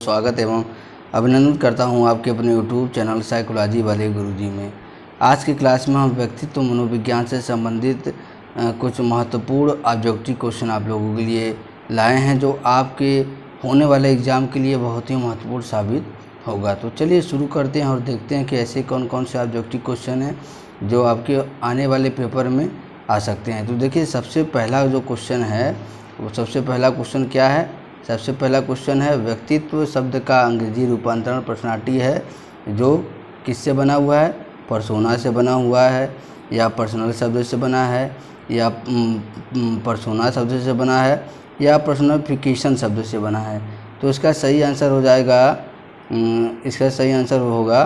स्वागत एवं अभिनंदन करता हूं आपके अपने YouTube चैनल साइकोलॉजी वाले गुरुजी में। आज की क्लास में हम व्यक्तित्व मनोविज्ञान से संबंधित कुछ महत्वपूर्ण ऑब्जेक्टिव क्वेश्चन आप लोगों के लिए लाए हैं, जो आपके होने वाले एग्ज़ाम के लिए बहुत ही महत्वपूर्ण साबित होगा। तो चलिए शुरू करते हैं और देखते हैं कि ऐसे कौन कौन से ऑब्जेक्टिव क्वेश्चन हैं जो आपके आने वाले पेपर में आ सकते हैं। तो देखिए, सबसे पहला जो क्वेश्चन है वो सबसे पहला क्वेश्चन क्या है? सबसे पहला क्वेश्चन है व्यक्तित्व शब्द का अंग्रेजी रूपांतरण पर्सनालिटी है, जो किससे बना हुआ है? पर्सोना से बना हुआ है, या पर्सनल शब्द से बना है, या पर्सोना शब्द से बना है, या पर्सनिफिकेशन शब्द से बना है। तो इसका सही आंसर हो जाएगा, इसका सही आंसर होगा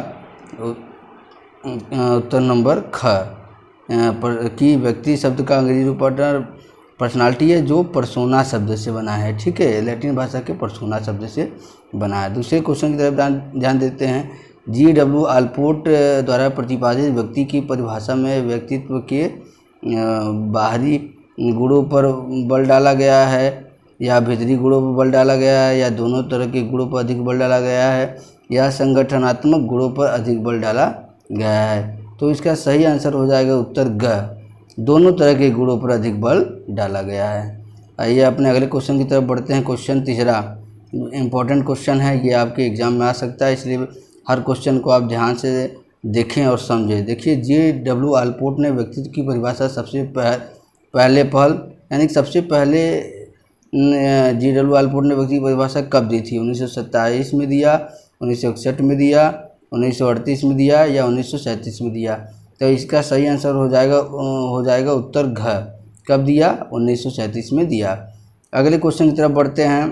उत्तर नंबर ख, कि व्यक्ति शब्द का अंग्रेजी रूपांतरण पर्सनालिटी है जो पर्सोना शब्द से बना है। ठीक है, लैटिन भाषा के पर्सोना शब्द से बना है। दूसरे क्वेश्चन की तरफ ध्यान देते हैं। G.W. आलपोर्ट द्वारा प्रतिपादित व्यक्ति की परिभाषा में व्यक्तित्व के बाहरी गुणों पर बल डाला गया है, या भीतरी गुणों पर बल डाला गया है, या दोनों तरह के गुणों पर अधिक बल डाला गया है, या संगठनात्मक गुणों पर अधिक बल डाला गया है। तो इसका सही आंसर हो जाएगा उत्तर ग, दोनों तरह के गुणों पर अधिक बल डाला गया है। आइए अपने अगले क्वेश्चन की तरफ बढ़ते हैं। क्वेश्चन तीसरा इम्पॉर्टेंट क्वेश्चन है, ये आपके एग्जाम में आ सकता है, इसलिए हर क्वेश्चन को आप ध्यान से देखें और समझें। देखिए, G.W. आलपोर्ट ने व्यक्तित्व की परिभाषा सबसे पहले यानी सबसे पहले G.W. आलपोर्ट ने व्यक्ति की परिभाषा कब दी थी? 1927 में दिया, 1961 में दिया, 1938 में दिया, या 1937 में दिया? तो इसका सही आंसर हो जाएगा उत्तर घ, कब दिया? 1937 में दिया। अगले क्वेश्चन की तरफ बढ़ते हैं।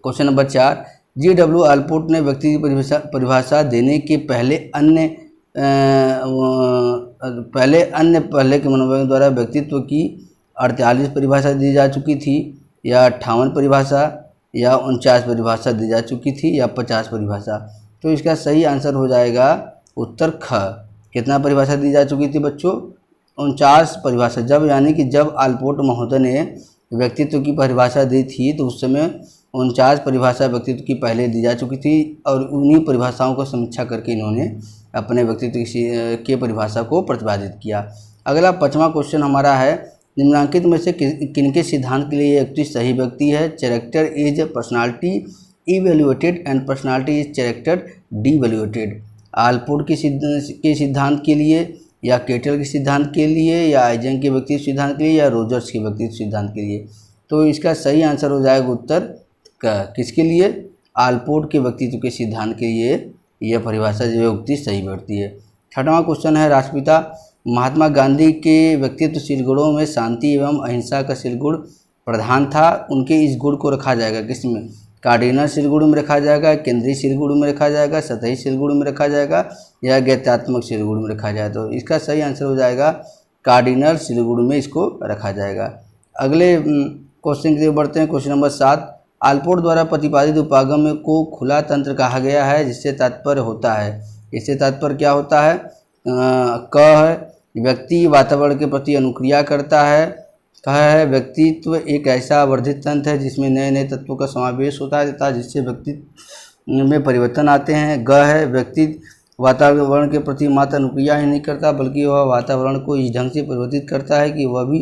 Question number 4, G.W. आलपोर्ट ने व्यक्ति की परिभाषा देने के पहले के मनोवैज्ञानिकों द्वारा व्यक्तित्व की 48 परिभाषा दी जा चुकी थी, या 58 परिभाषा, या 49 परिभाषा दी जा चुकी थी, या 50 परिभाषा? तो इसका सही आंसर हो जाएगा उत्तर ख। कितना परिभाषा दी जा चुकी थी बच्चों? 49 परिभाषा। जब आलपोर्ट महोदय ने व्यक्तित्व की परिभाषा दी थी तो उस समय 49 परिभाषा व्यक्तित्व की पहले दी जा चुकी थी, और उन्हीं परिभाषाओं को समीक्षा करके इन्होंने अपने व्यक्तित्व के परिभाषा को प्रतिपादित किया। अगला 5वां क्वेश्चन हमारा है, निम्नलिखित में से किनके सिद्धांत के लिए ये व्यक्ति सही व्यक्ति है? Character is personality evaluated and personality is character devaluated. Allport के सिद्धांत के लिए, या केटल के सिद्धांत के लिए, या आइजन के व्यक्तित्व सिद्धांत के लिए, या रोजर्स के व्यक्तित्व सिद्धांत के लिए? तो इसका सही आंसर हो जाएगा उत्तर का। किसके लिए? आलपोर्ट के व्यक्तित्व के सिद्धांत के लिए यह परिभाषा जो व्यक्ति सही बैठती है। 6वां क्वेश्चन है, राष्ट्रपिता महात्मा गांधी के व्यक्तित्वशील गुणों में शांति एवं अहिंसा का शील गुण प्रधान था। उनके इस गुण को रखा जाएगा किसमें? कार्डिनल शील गुण में रखा जाएगा, केंद्रीय शील गुण में रखा जाएगा, सतही शील गुण में रखा जाएगा, या गत्यात्मक शील गुण में रखा जाए? तो इसका सही आंसर हो जाएगा कार्डिनल शील गुण में इसको रखा जाएगा। अगले क्वेश्चन की तरफ बढ़ते हैं। क्वेश्चन नंबर 7, आलपोर्ट द्वारा प्रतिपादित उपागम को खुला तंत्र कहा गया है, जिससे तात्पर्य होता है, इससे तात्पर्य क्या होता है? क है व्यक्ति वातावरण के प्रति अनुक्रिया करता है। कह है व्यक्तित्व एक ऐसा वर्धित तंत्र है जिसमें नए नए तत्वों का समावेश होता है तथा जिससे व्यक्तित्व में परिवर्तन आते हैं। ग है व्यक्ति वातावरण के प्रति मात्र अनुक्रिया ही नहीं करता, बल्कि वह वातावरण को इस ढंग से परिवर्तित करता है कि वह भी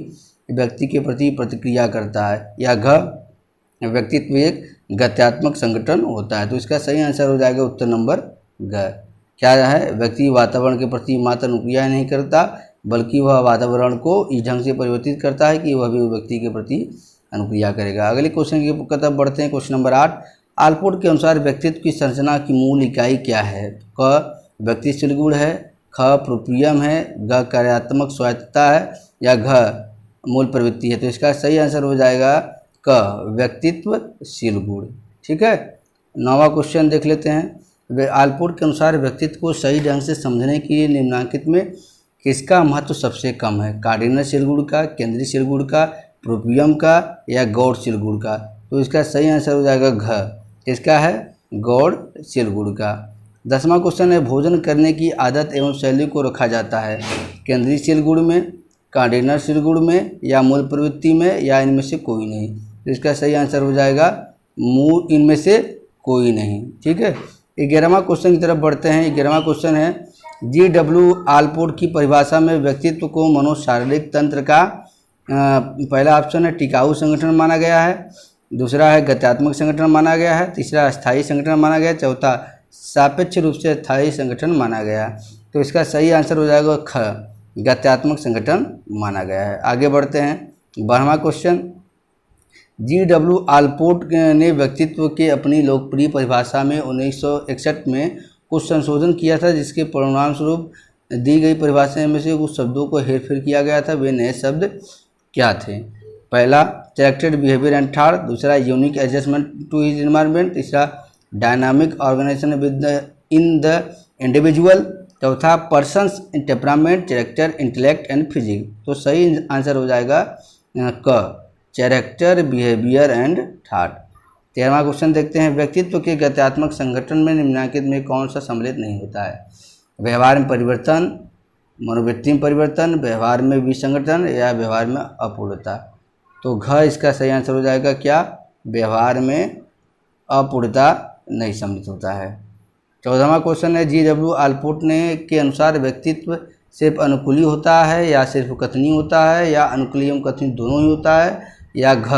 व्यक्ति के प्रति प्रतिक्रिया करता है। या घ व्यक्तित्व एक गत्यात्मक संगठन होता है। तो इसका सही आंसर हो जाएगा उत्तर नंबर ग। क्या है? व्यक्ति वातावरण के प्रति मात्र अनुक्रिया नहीं करता, बल्कि वह वातावरण को इस ढंग से परिवर्तित करता है कि वह भी व्यक्ति के प्रति अनुक्रिया करेगा। अगले क्वेश्चन की तरफ बढ़ते हैं। क्वेश्चन नंबर 8, आलपोर्ट के अनुसार व्यक्तित्व की संरचना की मूल इकाई क्या है? क व्यक्तिशील गुण है, ख प्रोप्रियम है, ग कार्यात्मक स्वायत्तता है, या घ मूल प्रवृत्ति है? तो इसका सही आंसर हो जाएगा क व्यक्तित्वशील गुण। ठीक है, 9वां क्वेश्चन देख लेते हैं। आलपोर्ट के अनुसार व्यक्तित्व को सही ढंग से समझने के लिए निम्नलिखित में किसका महत्व सबसे कम है? कार्डिनल शील गुण का, केंद्रीय शील गुण का, प्रोप्रियम का, या गौड़ शील गुण का? तो इसका सही आंसर हो जाएगा घ। इसका है गौड़ शील गुण का। 10वां क्वेश्चन है, भोजन करने की आदत एवं शैली को रखा जाता है केंद्रीय शील गुण में, कार्डिनल शील गुण में, या मूल प्रवृत्ति में, या इनमें से कोई नहीं? तो इसका सही आंसर हो जाएगा इनमें से कोई नहीं। ठीक है, 11वां क्वेश्चन की तरफ बढ़ते हैं। 11वां क्वेश्चन है G.W. आलपोर्ट की परिभाषा में व्यक्तित्व को मनोशारीरिक तंत्र का पहला ऑप्शन है टिकाऊ संगठन माना गया है, दूसरा है गत्यात्मक संगठन माना गया है, तीसरा स्थायी संगठन माना गया है, चौथा सापेक्ष रूप से स्थायी संगठन माना गया है। तो इसका सही आंसर हो जाएगा ख, गत्यात्मक संगठन माना गया है। आगे बढ़ते हैं। 12वां क्वेश्चन, G.W. आलपोर्ट ने व्यक्तित्व के अपनी लोकप्रिय परिभाषा में 1961 में कुछ संशोधन किया था, जिसके परिणाम स्वरूप दी गई परिभाषा में से कुछ शब्दों को हेरफेर किया गया था। वे नए शब्द क्या थे? पहला कैरेक्टर बिहेवियर एंड थॉट, दूसरा unique adjustment to his environment, तीसरा dynamic organisation within the individual, चौथा person's temperament, character, intellect and physique. तो सही आंसर हो जाएगा क, कैरेक्टर बिहेवियर एंड थॉट। 13वां क्वेश्चन देखते हैं। व्यक्तित्व के गत्यात्मक संगठन में निम्नलिखित में कौन सा सम्मिलित नहीं होता है? व्यवहार में परिवर्तन, मनोवृत्ति में परिवर्तन, व्यवहार में विसंगठन या व्यवहार में अपूर्णता। तो घ इसका सही आंसर हो जाएगा क्या? व्यवहार में अपूर्णता नहीं सम्मिलित होता है। 14वां क्वेश्चन है G.W. आलपोर्ट ने के अनुसार व्यक्तित्व सिर्फ अनुकूली होता है या सिर्फ कथनीय होता है या अनुकूली एवं कथनीय दोनों ही होता है, या घ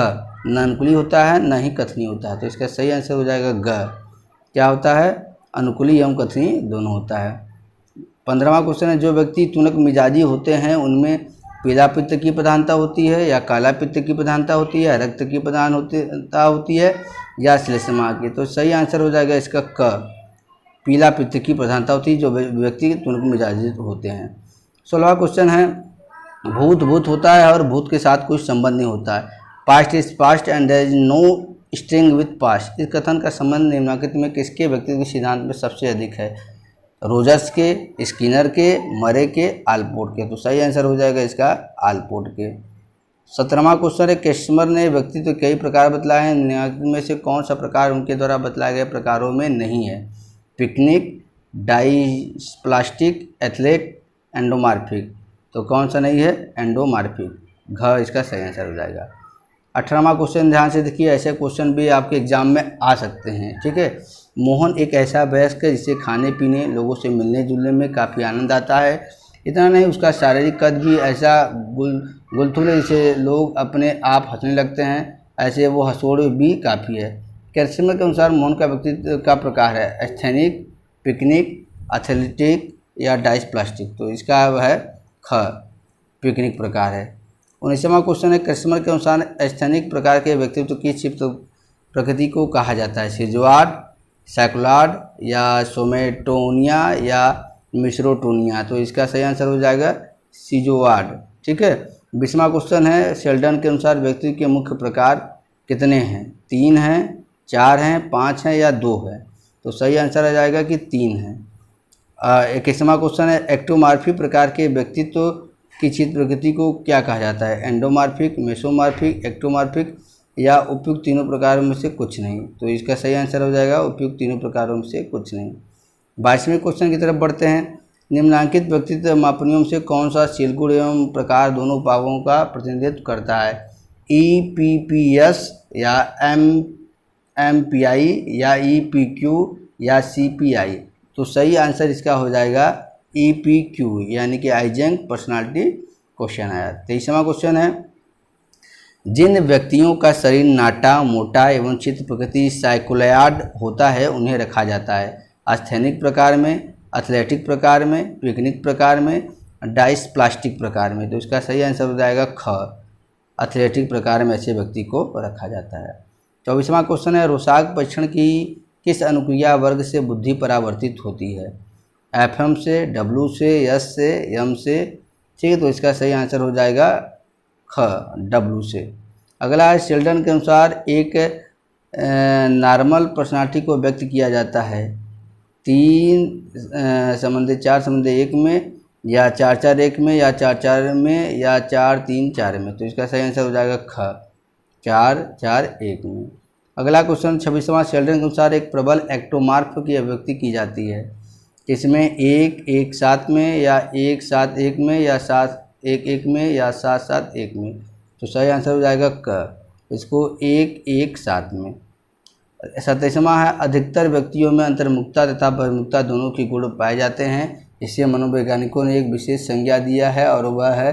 न अनुकूली होता है न ही कथनीय होता है। तो इसका सही आंसर हो जाएगा ग, क्या होता है? अनुकूली एवं कथनीय दोनों होता है। 15वां क्वेश्चन है जो व्यक्ति तुनक मिजाजी होते हैं उनमें पीला पित्त की प्रधानता होती है या काला पित्त की प्रधानता होती है, रक्त की प्रधानता होती है या श्लेष्मा की। तो सही आंसर हो जाएगा इसका क, पीला पित्त की प्रधानता होती है जो व्यक्ति तुनक मिजाजी होते हैं। 16वां क्वेश्चन है भूत भूत होता है और भूत के साथ कोई संबंध नहीं होता है। Past is past and there is no string with past. इस कथन का संबंध निम्नलिखित में किसके व्यक्तित्व सिद्धांत में सबसे अधिक है? रोजर्स के, स्किनर के, मरे के, आलपोर्ट के। तो सही आंसर हो जाएगा इसका आलपोर्ट के। 17वां क्वेश्चन है कैस्मर ने व्यक्तित्व कई प्रकार बतलाए हैं, निम्नलिखित में से कौन सा प्रकार उनके द्वारा बतलाए गए प्रकारों में नहीं है? Pyknic, dysplastic, athletic, endomorphic. तो कौन सा नहीं है? एंडोमार्फिक। घ इसका सही आंसर हो जाएगा। 18वां क्वेश्चन ध्यान से देखिए, ऐसे क्वेश्चन भी आपके एग्जाम में आ सकते हैं। ठीक है, मोहन एक ऐसा वयस्क है जिसे खाने पीने, लोगों से मिलने जुलने में काफ़ी आनंद आता है। इतना नहीं, उसका शारीरिक कद भी ऐसा गुलथुल है जिसे लोग अपने आप हंसने लगते हैं, ऐसे वो हंसोड़ भी काफ़ी है। कैल्सियम के अनुसार मोहन का व्यक्तित्व का प्रकार है एस्थेनिक, पिकनिक, एथलेटिक या डाइप्लास्टिक। तो इसका है ख, पिकनिक प्रकार है। 19वां क्वेश्चन है कैल्सियम के अनुसार एस्थेनिक प्रकार के व्यक्तित्व की क्षिप्त प्रकृति को कहा जाता है? सिजोआड, साइक्लोआड या सोमेटोनिया या मिश्रोटोनिया। तो इसका सही आंसर हो जाएगा सिजोआड। ठीक है। 20वां क्वेश्चन है शेल्डन के अनुसार व्यक्तित्व के मुख्य प्रकार कितने हैं? 3 हैं, 4 हैं, 5 हैं या 2 है? तो सही आंसर आ जाएगा कि 3 है। 21वां क्वेश्चन है एक्टोमार्फी प्रकार के व्यक्तित्व की चित्त प्रकृति को क्या कहा जाता है? एंडोमार्फिक, मेसोमार्फिक, एक्टोमार्फिक या उपयुक्त तीनों प्रकारों में से कुछ नहीं। तो इसका सही आंसर हो जाएगा उपयुक्त तीनों प्रकारों में से कुछ नहीं। 22वें क्वेश्चन की तरफ बढ़ते हैं। निम्नलिखित व्यक्तित्व मापनियों से कौन सा शील गुण एवं प्रकार दोनों भावों का प्रतिनिधित्व करता है? EPPS या MPI या EPQ या CPI। तो सही आंसर इसका हो जाएगा EPQ यानी कि आइजेंक पर्सनालिटी क्वेश्चन आया। 23वां क्वेश्चन है जिन व्यक्तियों का शरीर नाटा, मोटा एवं चित्त प्रकृति साइक्लोआड होता है उन्हें रखा जाता है एस्थेनिक प्रकार में, एथलेटिक प्रकार में, पिकनिक प्रकार में, डाइप्लास्टिक प्रकार में। तो इसका सही आंसर हो जाएगा ख, एथलेटिक प्रकार में ऐसे व्यक्ति को रखा जाता है। 24वां क्वेश्चन है रोसाग परीक्षण की किस अनुक्रिया वर्ग से बुद्धि परावर्तित होती है? FM से, W से, S से, M से। ठीक है, तो इसका सही आंसर हो जाएगा ख, W से। अगला है शेल्डन के अनुसार एक नॉर्मल पर्सनालिटी को व्यक्त किया जाता है 3-4-1 में या 4-4-1 में या 4-4 में या 4-3-4 में। तो इसका सही आंसर हो जाएगा ख, 4-4-1 में। अगला क्वेश्चन 26वां शेल्डन के अनुसार एक प्रबल एक्टोमार्फ की अभिव्यक्ति की जाती है इसमें 1-1-7 में या 1-7-1 में या 7-1-1 में या 7-7-1 में। तो सही आंसर हो जाएगा क, इसको 1-1-7 में। 27वां है अधिकतर व्यक्तियों में अंतर्मुखता तथा बहिर्मुखता दोनों के गुण पाए जाते हैं। इसे मनोवैज्ञानिकों ने एक विशेष संज्ञा दिया है और वह है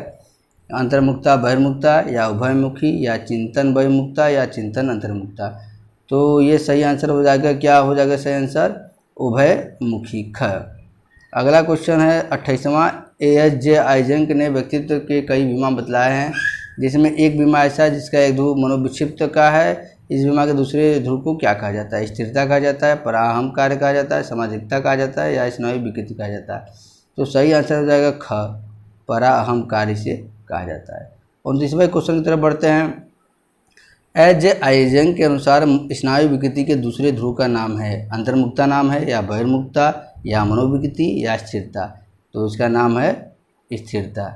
अंतर्मुखता बहिर्मुखता या उभयमुखी या चिंतन बहिर्मुखता या चिंतन अंतर्मुखता। तो ये सही आंसर हो जाएगा, क्या हो जाएगा सही आंसर? उभयमुखी ख। अगला क्वेश्चन है 28वां। ASJ आइजेंक ने व्यक्तित्व के कई बीमा बतलाए हैं, जिसमें एक बीमा ऐसा है जिसका एक ध्रुव मनोविक्षिप्त का है। इस बीमा के दूसरे ध्रुव को क्या कहा जाता है? स्थिरता कहा जाता है, पराहम कार्य कहा जाता है, सामाजिकता कहा जाता है या स्नायु विकृति कहा जाता है। तो सही आंसर हो जाएगा ख, पराहम कार्य से कहा जाता है। 29वें क्वेश्चन की तरफ बढ़ते हैं। ASJ आइजेंक के अनुसार स्नायु विकृति के दूसरे ध्रुव का नाम है अंतर्मुखता नाम है या बहिर्मुखता या मनोविकृति या स्थिरता। तो इसका नाम है स्थिरता।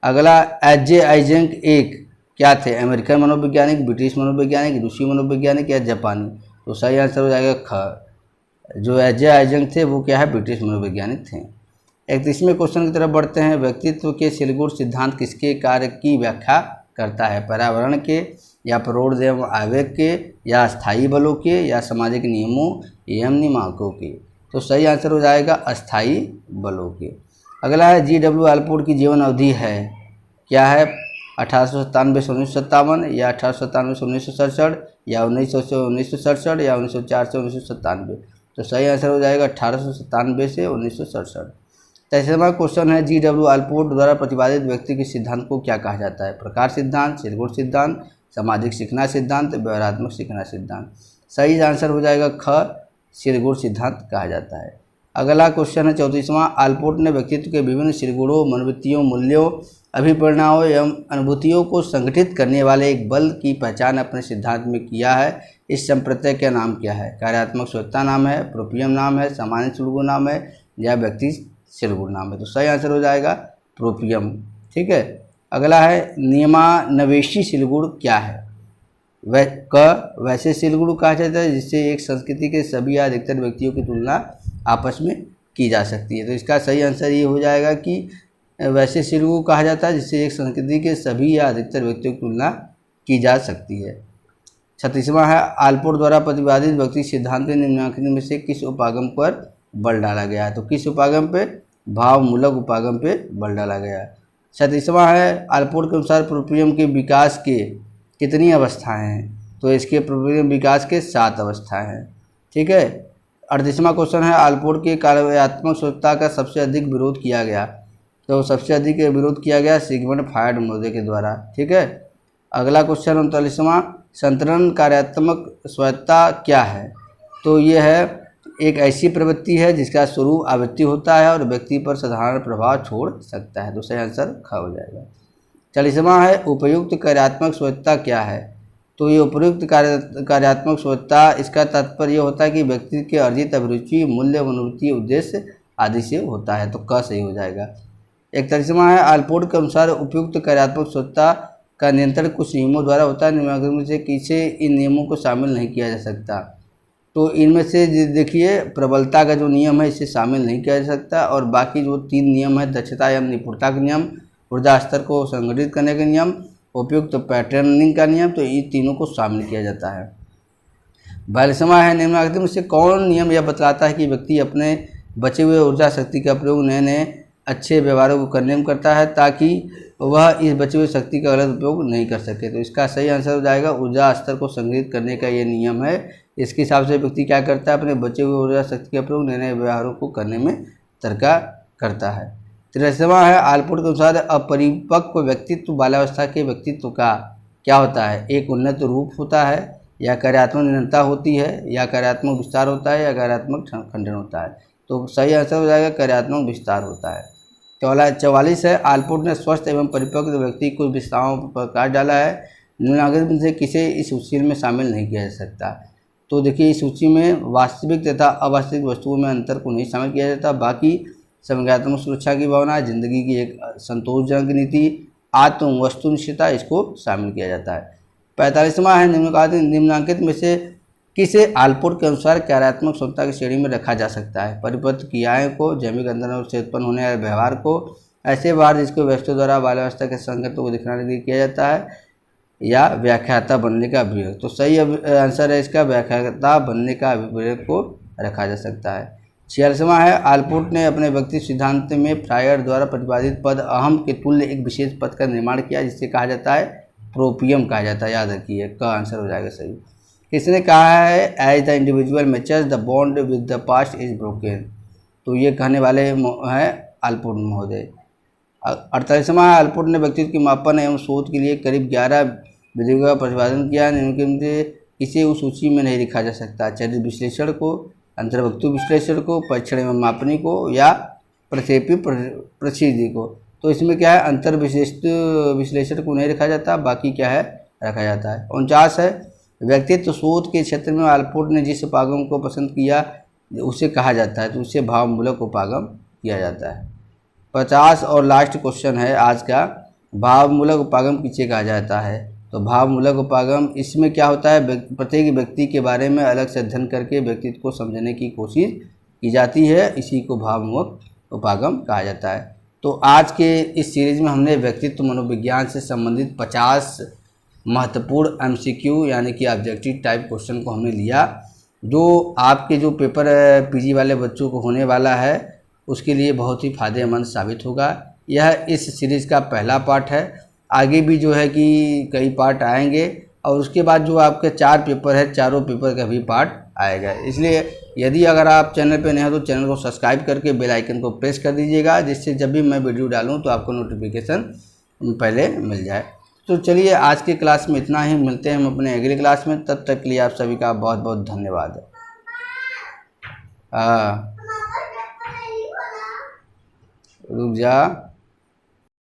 अगला ASJ आइजेंक एक क्या थे? अमेरिकन मनोवैज्ञानिक, ब्रिटिश मनोवैज्ञानिक, रूसी मनोवैज्ञानिक या जापानी। तो सही आंसर हो जाएगा ख। जो ASJ आइजेंक थे वो क्या है? ब्रिटिश मनोवैज्ञानिक थे। 31वें क्वेश्चन की तरफ बढ़ते हैं। व्यक्तित्व के सिलगुण सिद्धांत किसके कार्य की व्याख्या करता है? पर्यावरण के या प्रौढ़ एवं आवेग के या स्थायी बलों के या सामाजिक नियमों एवं नियामकों के। तो सही आंसर हो जाएगा अस्थायी बलों के। अगला है GW आलपोर्ट की जीवन अवधि है क्या है? 1897 से 1957 या 1897 से 1967 या 1900 से 1967 या 1904 से 1997। तो सही आंसर हो जाएगा 1897 से 1967। 23वां क्वेश्चन है GW आलपोर्ट द्वारा प्रतिपादित व्यक्ति के सिद्धांत को क्या कहा जाता है? प्रकार सिद्धांत, सिलगुण सिद्धांत, सामाजिक सीखना सिद्धांत, व्यवहारात्मक सीखना सिद्धांत। सही आंसर हो जाएगा ख, सिलगुण सिद्धांत कहा जाता है। अगला क्वेश्चन है 34वां। आलपोर्ट ने व्यक्तित्व के विभिन्न सिलगुणों, मनोवृत्तियों, मूल्यों, अभिप्रेरणाओं एवं अनुभूतियों को संगठित करने वाले एक बल की पहचान अपने सिद्धांत में किया है। इस संप्रत्यय का नाम क्या है? कार्यात्मक स्वस्थता नाम है, प्रोपियम नाम है, सामान्य सिलगुण नाम है या व्यक्ति सिलगुण नाम है। तो सही आंसर हो जाएगा प्रोपियम। ठीक है। अगला है नियमान्वेषी सिलगुण क्या है? वैसे सिलगुण कहा जाता है जिससे एक संस्कृति के सभी या अधिकतर व्यक्तियों की तुलना आपस में की जा सकती है। तो इसका सही आंसर ये हो जाएगा कि वैसे सिलगुण कहा जाता है जिससे एक संस्कृति के सभी या अधिकतर व्यक्तियों की तुलना की जा सकती है। 36वां है। आलपोर्ट द्वारा प्रतिपादित व्यक्ति सिद्धांत के निम्नलिखित में से किस उपागम पर बल डाला गया है? तो किस उपागम पे? भावमूलक उपागम पे बल डाला गया है। 37वां है। आलपोर्ट के अनुसार प्रोपियम के विकास के कितनी अवस्थाएं हैं? तो इसके प्रोपियम विकास के 7 अवस्थाएं हैं। ठीक है। 38वां क्वेश्चन है। आलपोर्ट के कार्यात्मक स्वच्छता का सबसे अधिक विरोध किया गया। तो सबसे अधिक विरोध किया गया सिगमंड फ्रॉइड के द्वारा। ठीक है। अगला क्वेश्चन 39वां। संतरण कार्यात्मक स्वायत्तता क्या है? तो ये है एक ऐसी प्रवृत्ति है जिसका स्वरूप आवृत्ति होता है और व्यक्ति पर साधारण प्रभाव छोड़ सकता है। तो सही आंसर ख हो जाएगा। 40वां है। उपयुक्त कार्यात्मक स्वायत्तता क्या है? तो ये उपयुक्त कार्यात्मक स्वायत्तता, इसका तात्पर्य होता है कि व्यक्ति के अर्जित अभिरुचि, मूल्य, मनोवृत्ति, उद्देश्य आदि से होता है। तो क सही हो जाएगा। 41वां है। आलपोर्ट के अनुसार उपयुक्त कार्यात्मक स्वायत्तता का नियंत्रण कुछ नियमों द्वारा होता है, निम्नलिखित में से किसे इन नियमों को शामिल नहीं किया जा सकता? तो इनमें से देखिए प्रबलता का जो नियम है इसे शामिल नहीं किया जा सकता, और बाकी जो 3 नियम है दक्षता एवं निपुणता का नियम, ऊर्जा स्तर को संगठित करने का नियम, उपयुक्त पैटर्निंग का नियम, तो इन तीनों को शामिल किया जाता है। 42वां है। निम्नलिखित में से कौन नियम यह बतलाता है कि व्यक्ति अपने बचे हुए ऊर्जा शक्ति का प्रयोग नए नए अच्छे व्यवहारों को करने में करता है ताकि वह इस बचे हुए शक्ति का गलत उपयोग नहीं कर सके? तो इसका सही आंसर हो जाएगा ऊर्जा स्तर को संग्रहित करने का ये नियम है। इसके हिसाब से व्यक्ति क्या करता है? अपने बचे हुए ऊर्जा शक्ति का प्रयोग नए नए व्यवहारों को करने में तरीका करता है। 43वां है। आलपोर्ट के अनुसार अपरिपक्व व्यक्तित्व बाल्यावस्था के व्यक्तित्व का क्या होता है? एक उन्नत रूप होता है या कार्यात्मक निरंतरता होती है या कार्यात्मक विस्तार होता है या कार्यात्मक खंडन होता है? तो सही आंसर हो जाएगा कार्यात्मक विस्तार होता है। 44 है। आलपोर्ट ने स्वस्थ एवं परिपक्व व्यक्ति कुछ विशेषताओं पर प्रकाश डाला है, निम्नलिखित में से किसे इस सूची में शामिल नहीं किया जा सकता? तो देखिए इस सूची में वास्तविक तथा अवास्तविक वस्तुओं में अंतर को नहीं शामिल किया जाता। बाकी संज्ञानात्मक सुरक्षा की भावना, जिंदगी की एक संतोषजनक नीति, आत्म वस्तुनिष्ठता, इसको शामिल किया जाता है। 45वां है। निम्नलिखित में से किसे आलपोर्ट के अनुसार कार्यात्मक क्षमता की श्रेणी में रखा जा सकता है? परिपक्व क्रियाएं को, जैविक अंतरण से उत्पन्न होने वाले व्यवहार को, ऐसे व्यवहार जिसको व्यक्तियों द्वारा बाल्यावस्था के संकेतों को दिखाने के लिए किया जाता है, या व्याख्याता बनने का अभिप्रेत। तो सही आंसर है इसका व्याख्याता बनने का अभिप्रेत को रखा जा सकता है। 46वां है, आलपोर्ट ने अपने व्यक्ति सिद्धांत में फ्रायर द्वारा प्रतिपादित पद अहम के तुल्य एक विशेष पद का निर्माण किया जिसे कहा जाता है प्रोपियम कहा जाता है। याद रखिए का आंसर हो जाएगा सही। किसने कहा है as the individual matures the bond with the past is broken. तो ये कहने वाले हैं आलपोर्ट महोदय। 48वां, आलपोर्ट ने व्यक्तित्व के मापन एवं शोध के लिए करीब 11 विधियों का प्रतिपादन किया। इसे उस सूची में नहीं लिखा जा सकता। चरित्र विश्लेषण को, अंतर्वक्तु विश्लेषण को, परीक्षण एवं मापनी को या प्रक्षेपी प्रसिद्धि को। तो इसमें क्या है अंतर विश्लेषण को नहीं रखा जाता, बाकी क्या है रखा जाता है। 49 है, व्यक्तित्व शोध के क्षेत्र में आलपोर्ट ने जिस उपागम को पसंद किया उसे कहा जाता है, तो उसे भावमूलक उपागम किया जाता है। 50 और लास्ट क्वेश्चन है आज का, भावमूलक उपागम किसे कहा जाता है। तो भावमूलक उपागम इसमें क्या होता है, प्रत्येक व्यक्ति के बारे में अलग से अध्ययन करके व्यक्तित्व को समझने की कोशिश की जाती है, इसी को भावमूलक उपागम कहा जाता है। तो आज के इस सीरीज में हमने व्यक्तित्व मनोविज्ञान से संबंधित 50 महत्वपूर्ण MCQ यानी कि ऑब्जेक्टिव टाइप क्वेश्चन को हमने लिया, जो आपके जो पेपर PG वाले बच्चों को होने वाला है उसके लिए बहुत ही फायदेमंद साबित होगा। यह इस सीरीज़ का पहला पार्ट है। आगे भी जो है कि कई पार्ट आएंगे और उसके बाद जो आपके 4 पेपर है, चारों पेपर का भी पार्ट आएगा। इसलिए यदि अगर आप चैनल पे नए हो तो चैनल को सब्सक्राइब करके बेल आइकन को प्रेस कर दीजिएगा, जिससे जब भी मैं वीडियो डालूँ तो आपको नोटिफिकेशन पहले मिल जाए। तो चलिए आज की क्लास में इतना ही, मिलते हैं हम अपने अगली क्लास में। तब तक के लिए आप सभी का बहुत बहुत धन्यवाद। रुक जा।